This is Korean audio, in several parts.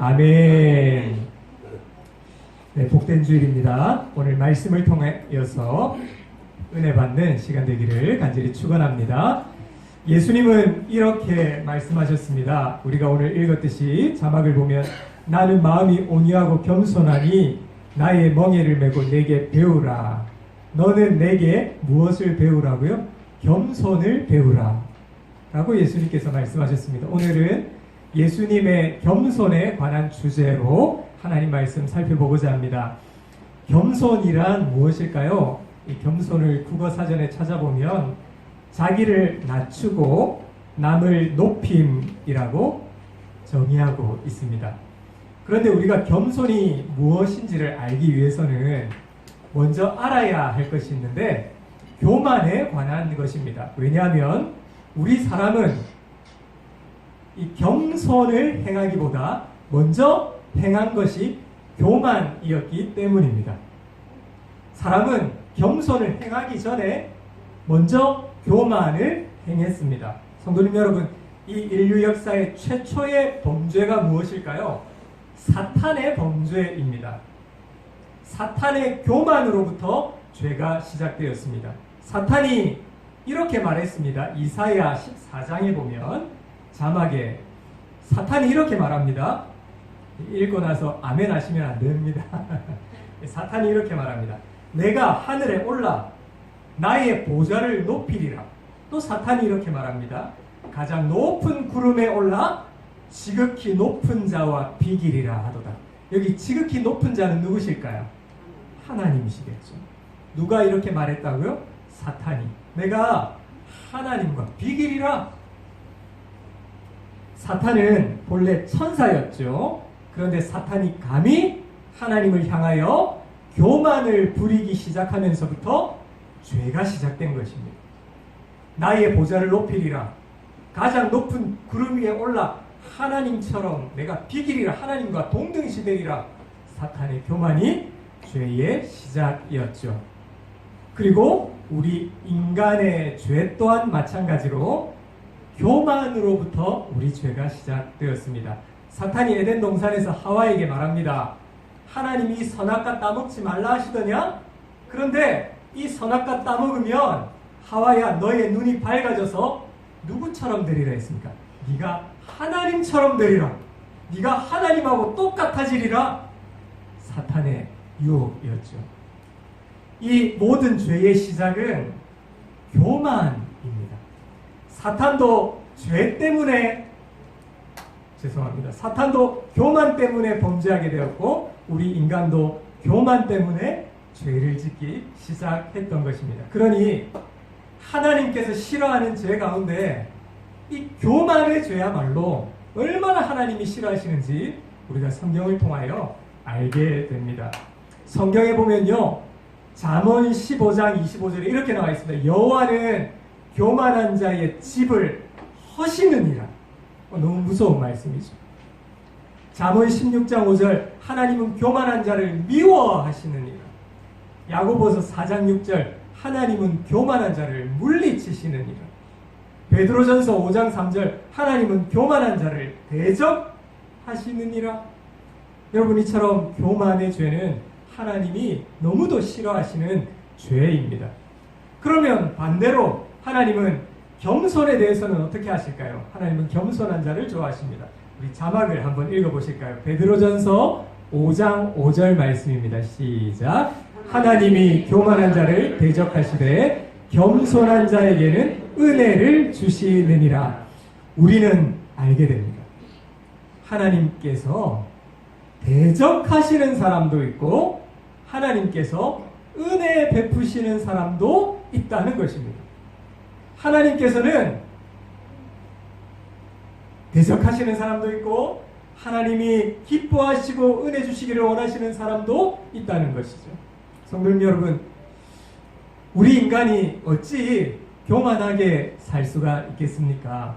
아멘. 네, 복된 주일입니다. 오늘 말씀을 통하여서 은혜 받는 시간 되기를 간절히 축원합니다. 예수님은 이렇게 말씀하셨습니다. 우리가 오늘 읽었듯이 자막을 보면 나는 마음이 온유하고 겸손하니 나의 멍에를 메고 내게 배우라. 너는 내게 무엇을 배우라고요? 겸손을 배우라 라고 예수님께서 말씀하셨습니다. 오늘은 예수님의 겸손에 관한 주제로 하나님 말씀 살펴보고자 합니다. 겸손이란 무엇일까요? 이 겸손을 국어사전에 찾아보면 자기를 낮추고 남을 높임이라고 정의하고 있습니다. 그런데 우리가 겸손이 무엇인지를 알기 위해서는 먼저 알아야 할 것이 있는데 교만에 관한 것입니다. 왜냐하면 우리 사람은 이 겸손을 행하기보다 먼저 행한 것이 교만이었기 때문입니다. 사람은 겸손을 행하기 전에 먼저 교만을 행했습니다. 성도님 여러분, 이 인류 역사의 최초의 범죄가 무엇일까요? 사탄의 범죄입니다. 사탄의 교만으로부터 죄가 시작되었습니다. 사탄이 이렇게 말했습니다. 이사야 14장에 보면 자막에 사탄이 이렇게 말합니다. 읽고 나서 아멘 하시면 안 됩니다. 사탄이 이렇게 말합니다. 내가 하늘에 올라 나의 보좌를 높이리라. 또 사탄이 이렇게 말합니다. 가장 높은 구름에 올라 지극히 높은 자와 비기리라 하도다. 여기 지극히 높은 자는 누구실까요? 하나님이시겠죠. 누가 이렇게 말했다고요? 사탄이. 내가 하나님과 비기리라. 사탄은 본래 천사였죠. 그런데 사탄이 감히 하나님을 향하여 교만을 부리기 시작하면서부터 죄가 시작된 것입니다. 나의 보좌를 높이리라. 가장 높은 구름 위에 올라 하나님처럼 내가 비기리라. 하나님과 동등시 되리라. 사탄의 교만이 죄의 시작이었죠. 그리고 우리 인간의 죄 또한 마찬가지로 교만으로부터 우리 죄가 시작되었습니다. 사탄이 에덴 동산에서 하와에게 말합니다. 하나님이 선악과 따먹지 말라 하시더냐? 그런데 이 선악과 따먹으면 하와야 너의 눈이 밝아져서 누구처럼 되리라 했습니까? 네가 하나님처럼 되리라. 네가 하나님하고 똑같아지리라. 사탄의 유혹이었죠. 이 모든 죄의 시작은 교만입니다. 사탄도 죄 때문에 사탄도 교만 때문에 범죄하게 되었고 우리 인간도 교만 때문에 죄를 짓기 시작했던 것입니다. 그러니 하나님께서 싫어하는 죄 가운데 이 교만의 죄야말로 얼마나 하나님이 싫어하시는지 우리가 성경을 통하여 알게 됩니다. 성경에 보면요, 잠언 15장 25절에 이렇게 나와 있습니다. 여호와는 교만한 자의 집을 허시느니라. 너무 무서운 말씀이죠. 잠언 16장 5절 하나님은 교만한 자를 미워하시느니라. 야고보서 4장 6절 하나님은 교만한 자를 물리치시느니라. 베드로전서 5장 3절 하나님은 교만한 자를 대적하시느니라. 여러분, 이처럼 교만의 죄는 하나님이 너무도 싫어하시는 죄입니다. 그러면 반대로 하나님은 겸손에 대해서는 어떻게 하실까요? 하나님은 겸손한 자를 좋아하십니다. 우리 자막을 한번 읽어보실까요? 베드로전서 5장 5절 말씀입니다. 시작. 하나님이 교만한 자를 대적하시되 겸손한 자에게는 은혜를 주시느니라. 우리는 알게 됩니다. 하나님께서 대적하시는 사람도 있고 하나님께서 은혜 베푸시는 사람도 있다는 것입니다. 하나님께서는 대적하시는 사람도 있고 하나님이 기뻐하시고 은혜 주시기를 원하시는 사람도 있다는 것이죠. 성도님 여러분, 우리 인간이 어찌 교만하게 살 수가 있겠습니까?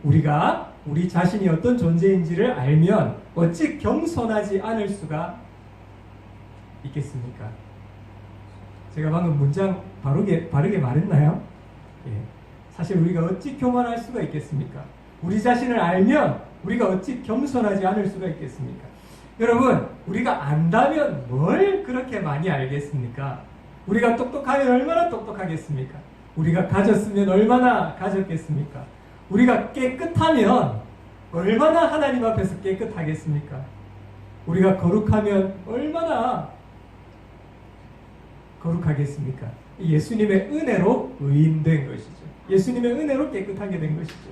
우리가 우리 자신이 어떤 존재인지를 알면 어찌 겸손하지 않을 수가 있겠습니까? 제가 방금 문장 바르게 말했나요? 예. 사실 우리가 어찌 교만할 수가 있겠습니까? 우리 자신을 알면 우리가 어찌 겸손하지 않을 수가 있겠습니까? 여러분, 우리가 안다면 뭘 그렇게 많이 알겠습니까? 우리가 똑똑하면 얼마나 똑똑하겠습니까? 우리가 가졌으면 얼마나 가졌겠습니까? 우리가 깨끗하면 얼마나 하나님 앞에서 깨끗하겠습니까? 우리가 거룩하면 얼마나 거룩하겠습니까? 예수님의 은혜로 의인된 것이죠. 예수님의 은혜로 깨끗하게 된 것이죠.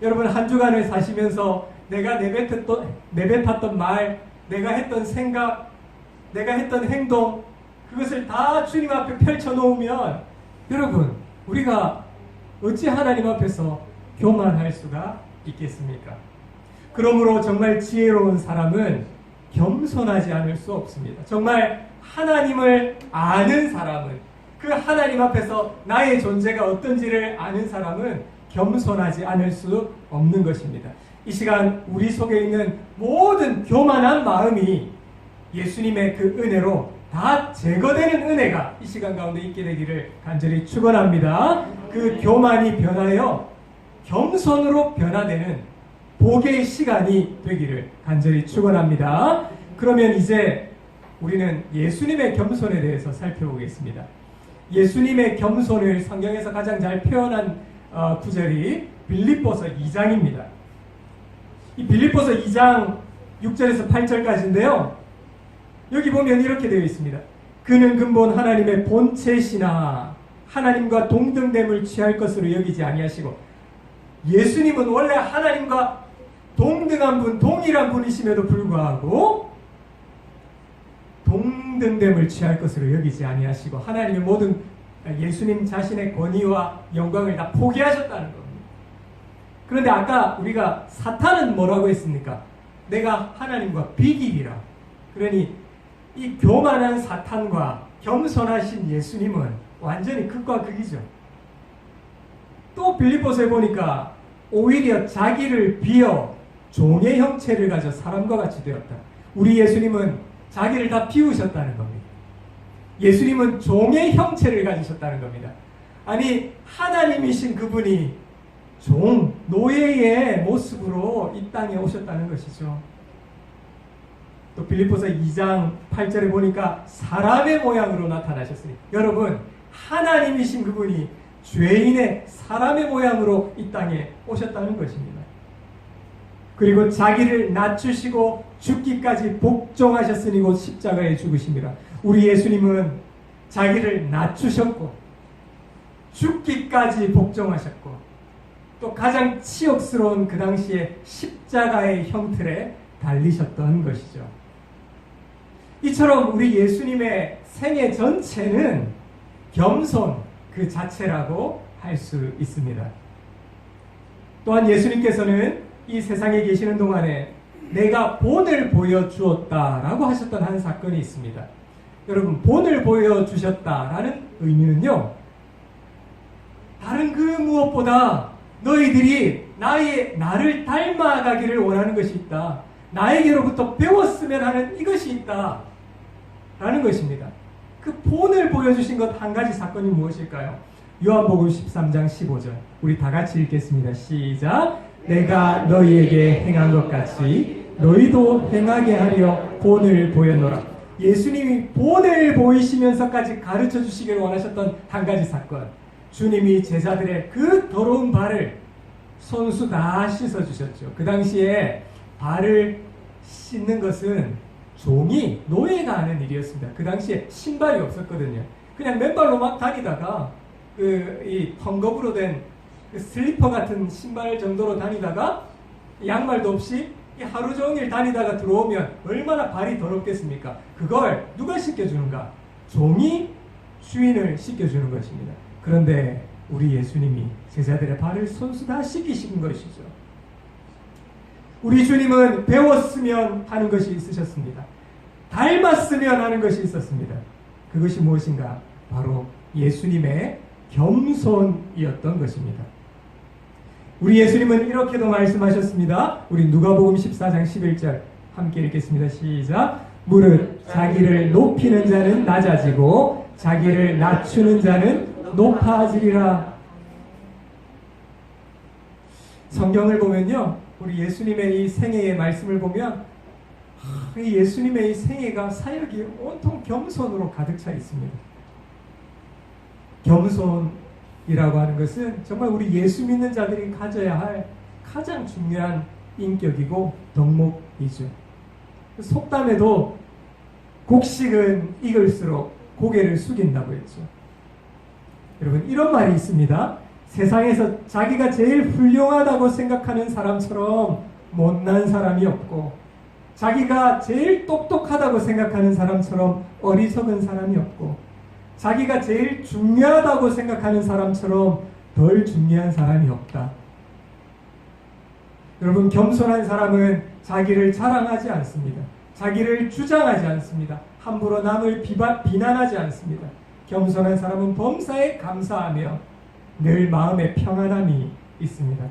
여러분, 한 주간을 사시면서 내가 내뱉었던 말, 내가 했던 생각, 내가 했던 행동, 그것을 다 주님 앞에 펼쳐놓으면 여러분, 우리가 어찌 하나님 앞에서 교만할 수가 있겠습니까? 그러므로 정말 지혜로운 사람은 겸손하지 않을 수 없습니다. 정말 하나님을 아는 사람은, 그 하나님 앞에서 나의 존재가 어떤지를 아는 사람은 겸손하지 않을 수 없는 것입니다. 이 시간 우리 속에 있는 모든 교만한 마음이 예수님의 그 은혜로 다 제거되는 은혜가 이 시간 가운데 있게 되기를 간절히 축원합니다. 그 교만이 변하여 겸손으로 변화되는 복의 시간이 되기를 간절히 축원합니다. 그러면 이제 우리는 예수님의 겸손에 대해서 살펴보겠습니다. 예수님의 겸손을 성경에서 가장 잘 표현한 구절이 빌립보서 2장입니다. 이 빌립보서 2장 6절에서 8절까지인데요. 여기 보면 이렇게 되어 있습니다. 그는 근본 하나님의 본체시나 하나님과 동등됨을 취할 것으로 여기지 아니하시고, 예수님은 원래 하나님과 동등한 분, 동일한 분이심에도 불구하고 동등됨을 취할 것으로 여기지 아니하시고 하나님의 모든 예수님 자신의 권위와 영광을 다 포기하셨다는 겁니다. 그런데 아까 우리가 사탄은 뭐라고 했습니까? 내가 하나님과 비길이라. 그러니 이 교만한 사탄과 겸손하신 예수님은 완전히 극과 극이죠. 또 빌립보서에 보니까 오히려 자기를 비어 종의 형체를 가져 사람과 같이 되었다. 우리 예수님은 자기를 다 비우셨다는 겁니다. 예수님은 종의 형체를 가지셨다는 겁니다. 아니, 하나님이신 그분이 종, 노예의 모습으로 이 땅에 오셨다는 것이죠. 또 빌립보서 2장 8절에 보니까 사람의 모양으로 나타나셨으니, 여러분, 하나님이신 그분이 죄인의 사람의 모양으로 이 땅에 오셨다는 것입니다. 그리고 자기를 낮추시고 죽기까지 복종하셨으니 곧 십자가에 죽으심이라. 우리 예수님은 자기를 낮추셨고 죽기까지 복종하셨고 또 가장 치욕스러운 그 당시에 십자가의 형틀에 달리셨던 것이죠. 이처럼 우리 예수님의 생애 전체는 겸손 그 자체라고 할 수 있습니다. 또한 예수님께서는 이 세상에 계시는 동안에 내가 본을 보여주었다라고 하셨던 한 사건이 있습니다. 여러분, 본을 보여주셨다라는 의미는요, 다른 그 무엇보다 너희들이 나를 닮아가기를 원하는 것이 있다. 나에게로부터 배웠으면 하는 이것이 있다. 라는 것입니다. 그 본을 보여주신 것 한 가지 사건이 무엇일까요? 요한복음 13장 15절. 우리 다 같이 읽겠습니다. 시작. 내가 너희에게 행한 것 같이 너희도 행하게 하려 본을 보였노라. 예수님이 본을 보이시면서까지 가르쳐 주시기를 원하셨던 한 가지 사건. 주님이 제자들의 그 더러운 발을 손수 다 씻어주셨죠. 그 당시에 발을 씻는 것은 종이, 노예가 하는 일이었습니다. 그 당시에 신발이 없었거든요. 그냥 맨발로 막 다니다가 이 헝겊으로 된 슬리퍼 같은 신발 정도로 다니다가 양말도 없이 하루 종일 다니다가 들어오면 얼마나 발이 더럽겠습니까? 그걸 누가 씻겨주는가? 종이 주인을 씻겨주는 것입니다. 그런데 우리 예수님이 제자들의 발을 손수 다 씻기신 것이죠. 우리 주님은 배웠으면 하는 것이 있으셨습니다. 닮았으면 하는 것이 있었습니다. 그것이 무엇인가? 바로 예수님의 겸손이었던 것입니다. 우리 예수님은 이렇게도 말씀하셨습니다. 우리 누가복음 14장 11절 함께 읽겠습니다. 시작. 무릇 자기를 높이는 자는 낮아지고 자기를 낮추는 자는 높아지리라. 성경을 보면요, 우리 예수님의 이 생애의 말씀을 보면 이 예수님의 이 생애가 사역이 온통 겸손으로 가득 차 있습니다. 겸손이라고 하는 것은 정말 우리 예수 믿는 자들이 가져야 할 가장 중요한 인격이고 덕목이죠. 속담에도 곡식은 익을수록 고개를 숙인다고 했죠. 여러분, 이런 말이 있습니다. 세상에서 자기가 제일 훌륭하다고 생각하는 사람처럼 못난 사람이 없고, 자기가 제일 똑똑하다고 생각하는 사람처럼 어리석은 사람이 없고, 자기가 제일 중요하다고 생각하는 사람처럼 덜 중요한 사람이 없다. 여러분, 겸손한 사람은 자기를 자랑하지 않습니다. 자기를 주장하지 않습니다. 함부로 남을 비난하지 않습니다. 겸손한 사람은 범사에 감사하며 늘 마음에 평안함이 있습니다.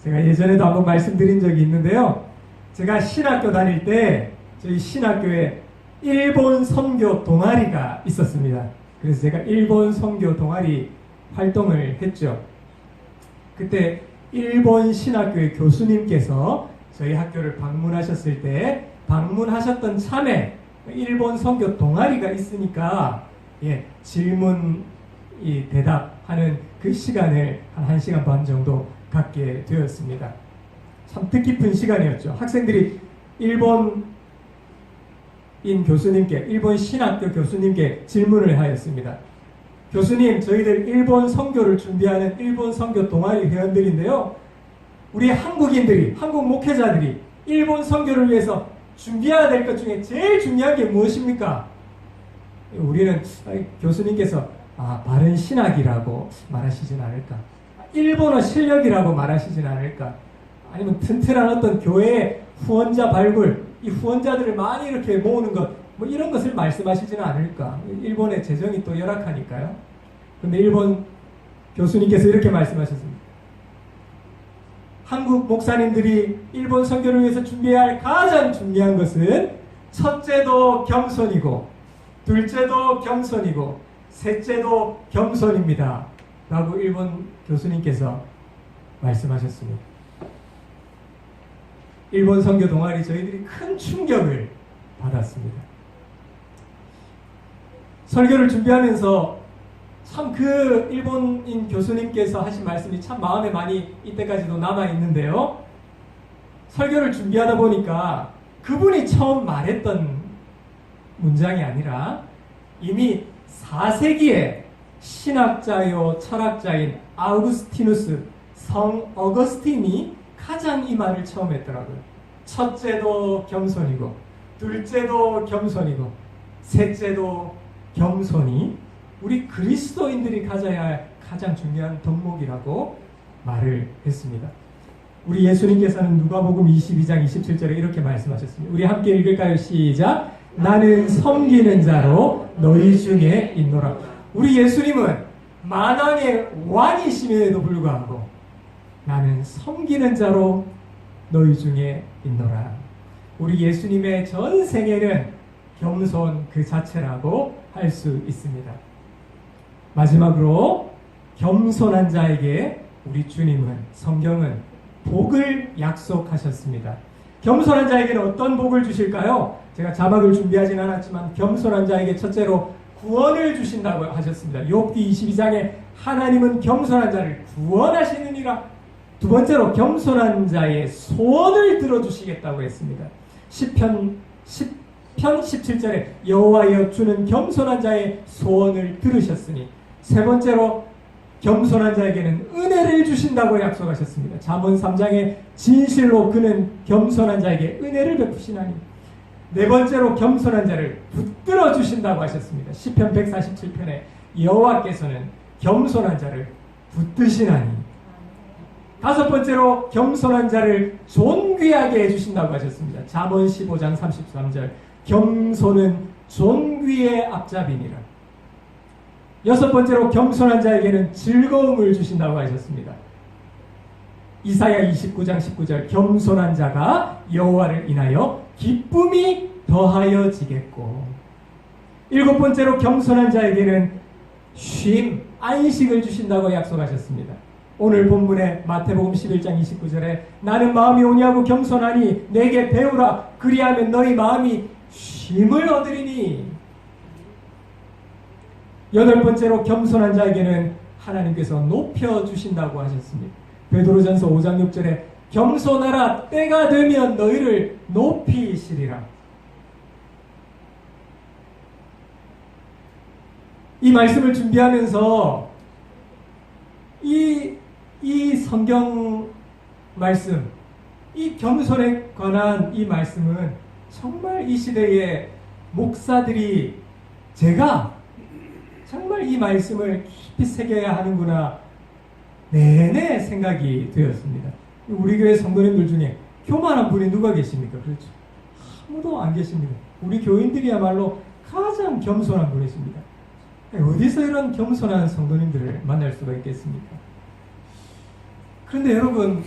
제가 예전에도 한번 말씀드린 적이 있는데요. 제가 신학교 다닐 때 저희 신학교에 일본 선교 동아리가 있었습니다. 그래서 제가 일본 선교 동아리 활동을 했죠. 그때 일본 신학교의 교수님께서 저희 학교를 방문하셨을 때 방문하셨던 참에 일본 선교 동아리가 있으니까 질문 대답하는 그 시간을 한 1시간 반 정도 갖게 되었습니다. 참 뜻깊은 시간이었죠. 학생들이 일본인 교수님께, 일본 신학교 교수님께 질문을 하였습니다. 교수님, 저희들 일본 선교를 준비하는 일본 선교 동아리 회원들인데요. 우리 한국인들이, 한국 목회자들이 일본 선교를 위해서 준비해야 될 것 중에 제일 중요한 게 무엇입니까? 우리는 교수님께서 바른 신학이라고 말하시진 않을까? 일본어 실력이라고 말하시진 않을까? 아니면 튼튼한 어떤 교회의 후원자 발굴, 이 후원자들을 많이 이렇게 모으는 것, 뭐 이런 것을 말씀하시지는 않을까? 일본의 재정이 또 열악하니까요. 근데 일본 교수님께서 이렇게 말씀하셨습니다. 한국 목사님들이 일본 선교를 위해서 준비해야 할 가장 중요한 것은 첫째도 겸손이고, 둘째도 겸손이고, 셋째도 겸손입니다. 라고 일본 교수님께서 말씀하셨습니다. 일본 선교 동아리 저희들이 큰 충격을 받았습니다. 설교를 준비하면서 참 그 일본인 교수님께서 하신 말씀이 참 마음에 많이 이때까지도 남아있는데요. 설교를 준비하다 보니까 그분이 처음 말했던 문장이 아니라 이미 4세기에 신학자요 철학자인 아우구스티누스, 성 어거스틴이 가장 이 말을 처음 했더라고요. 첫째도 겸손이고, 둘째도 겸손이고, 셋째도 겸손이 우리 그리스도인들이 가져야 할 가장 중요한 덕목이라고 말을 했습니다. 우리 예수님께서는 누가복음 22장 27절에 이렇게 말씀하셨습니다. 우리 함께 읽을까요? 시작. 나는 섬기는 자로 너희 중에 있노라. 우리 예수님은 만왕의 왕이심에도 불구하고 나는 섬기는 자로 너희 중에 있노라. 우리 예수님의 전 생애는 겸손 그 자체라고 할 수 있습니다. 마지막으로 겸손한 자에게 우리 주님은, 성경은 복을 약속하셨습니다. 겸손한 자에게는 어떤 복을 주실까요? 제가 자막을 준비하진 않았지만 겸손한 자에게 첫째로 구원을 주신다고 하셨습니다. 욥기 22장에 하나님은 겸손한 자를 구원하시느니라. 두 번째로 겸손한 자의 소원을 들어주시겠다고 했습니다. 시편 17절에 여호와여 주는 겸손한 자의 소원을 들으셨으니. 세 번째로 겸손한 자에게는 은혜를 주신다고 약속하셨습니다. 잠언 3장에 진실로 그는 겸손한 자에게 은혜를 베푸시나니. 네 번째로 겸손한 자를 붙들어 주신다고 하셨습니다. 시편 147편에 여호와께서는 겸손한 자를 붙드시나니. 다섯 번째로 겸손한 자를 존귀하게 해주신다고 하셨습니다. 잠언 15장 33절 겸손은 존귀의 앞잡이니라. 여섯 번째로 겸손한 자에게는 즐거움을 주신다고 하셨습니다. 이사야 29장 19절 겸손한 자가 여호와를 인하여 기쁨이 더하여지겠고. 일곱 번째로 겸손한 자에게는 쉼, 안식을 주신다고 약속하셨습니다. 오늘 본문의 마태복음 11장 29절에 나는 마음이 온유하고 겸손하니 내게 배우라 그리하면 너희 마음이 쉼을 얻으리니. 여덟 번째로 겸손한 자에게는 하나님께서 높여주신다고 하셨습니다. 베드로전서 5장 6절에 겸손하라 때가 되면 너희를 높이시리라. 이 말씀을 준비하면서 이 성경 말씀, 이 겸손에 관한 이 말씀은 정말 이 시대의 목사들이 제가 정말 이 말씀을 깊이 새겨야 하는구나 내내 생각이 되었습니다. 우리 교회 성도님들 중에 교만한 분이 누가 계십니까? 그렇죠. 아무도 안 계십니다. 우리 교인들이야말로 가장 겸손한 분이십니다. 어디서 이런 겸손한 성도님들을 만날 수가 있겠습니까? 그런데 여러분,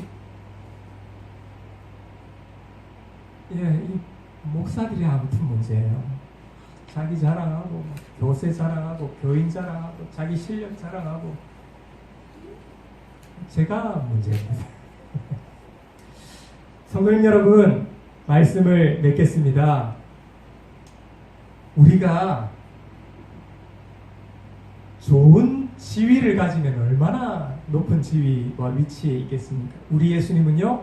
이 목사들이 아무튼 문제예요. 자기 자랑하고, 교세 자랑하고, 교인 자랑하고, 자기 실력 자랑하고, 제가 문제입니다. 성도님 여러분, 말씀을 맺겠습니다. 우리가 좋은 지위를 가지면 얼마나 높은 지위와 위치에 있겠습니까? 우리 예수님은요,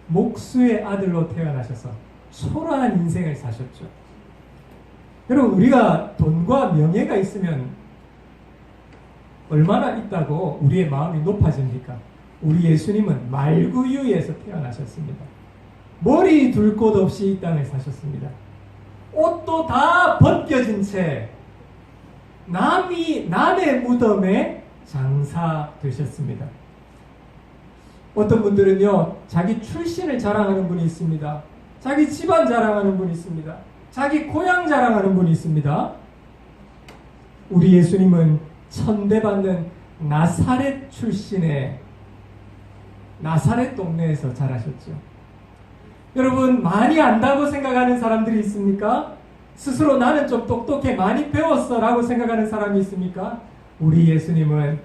목수의 아들로 태어나셔서 초라한 인생을 사셨죠. 여러분, 우리가 돈과 명예가 있으면 얼마나 있다고 우리의 마음이 높아집니까? 우리 예수님은 말구유에서 태어나셨습니다. 머리 둘 곳 없이 이 땅을 사셨습니다. 옷도 다 벗겨진 채 남의 무덤에 장사되셨습니다. 어떤 분들은요, 자기 출신을 자랑하는 분이 있습니다. 자기 집안 자랑하는 분이 있습니다. 자기 고향 자랑하는 분이 있습니다. 우리 예수님은 천대받는 나사렛 출신의 나사렛 동네에서 자라셨죠. 여러분, 많이 안다고 생각하는 사람들이 있습니까? 스스로 나는 좀 똑똑해, 많이 배웠어 라고 생각하는 사람이 있습니까? 우리 예수님은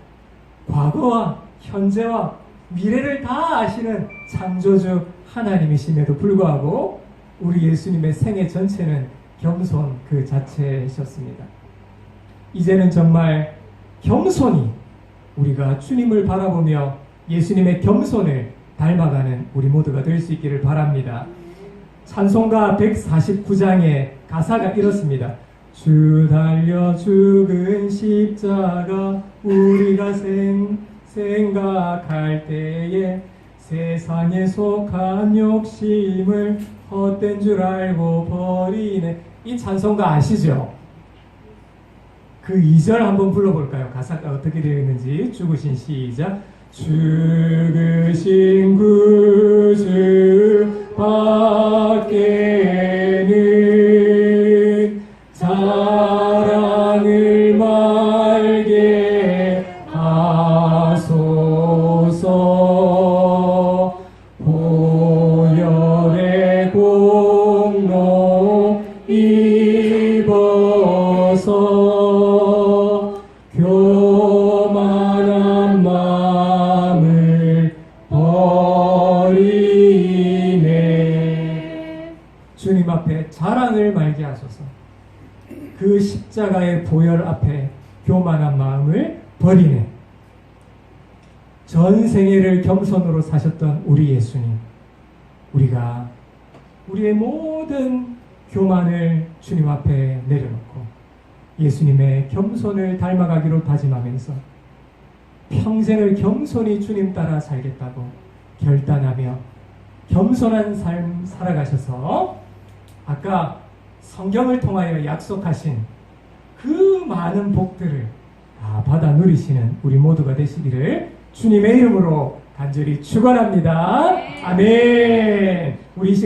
과거와 현재와 미래를 다 아시는 창조주 하나님이심에도 불구하고 우리 예수님의 생애 전체는 겸손 그 자체이셨습니다. 이제는 정말 겸손히 우리가 주님을 바라보며 예수님의 겸손을 닮아가는 우리 모두가 될 수 있기를 바랍니다. 찬송가 149장의 가사가 이렇습니다. 주 달려 죽은 십자가 우리가 생각할 때에 세상에 속한 욕심을 헛된 줄 알고 버리네. 이 찬송가 아시죠? 그 2절 한번 불러볼까요? 가사가 어떻게 되어 있는지. 죽으신 시작. 죽으신 구주 밖에는 자랑을 말게 하소서. 보혈의 공로 입어서 교만한 마음을 버리네. 주님 앞에 자랑을 말게 하소서. 그 십자가의 보혈 앞에 교만한 마음을 버리네. 전 생애를 겸손으로 사셨던 우리 예수님, 우리가 우리의 모든 교만을 주님 앞에 내려놓고 예수님의 겸손을 닮아가기로 다짐하면서 평생을 겸손히 주님 따라 살겠다고 결단하며 겸손한 삶 살아가셔서 아까 성경을 통하여 약속하신 그 많은 복들을 다 받아 누리시는 우리 모두가 되시기를 주님의 이름으로 간절히 축원합니다. 아멘. 우리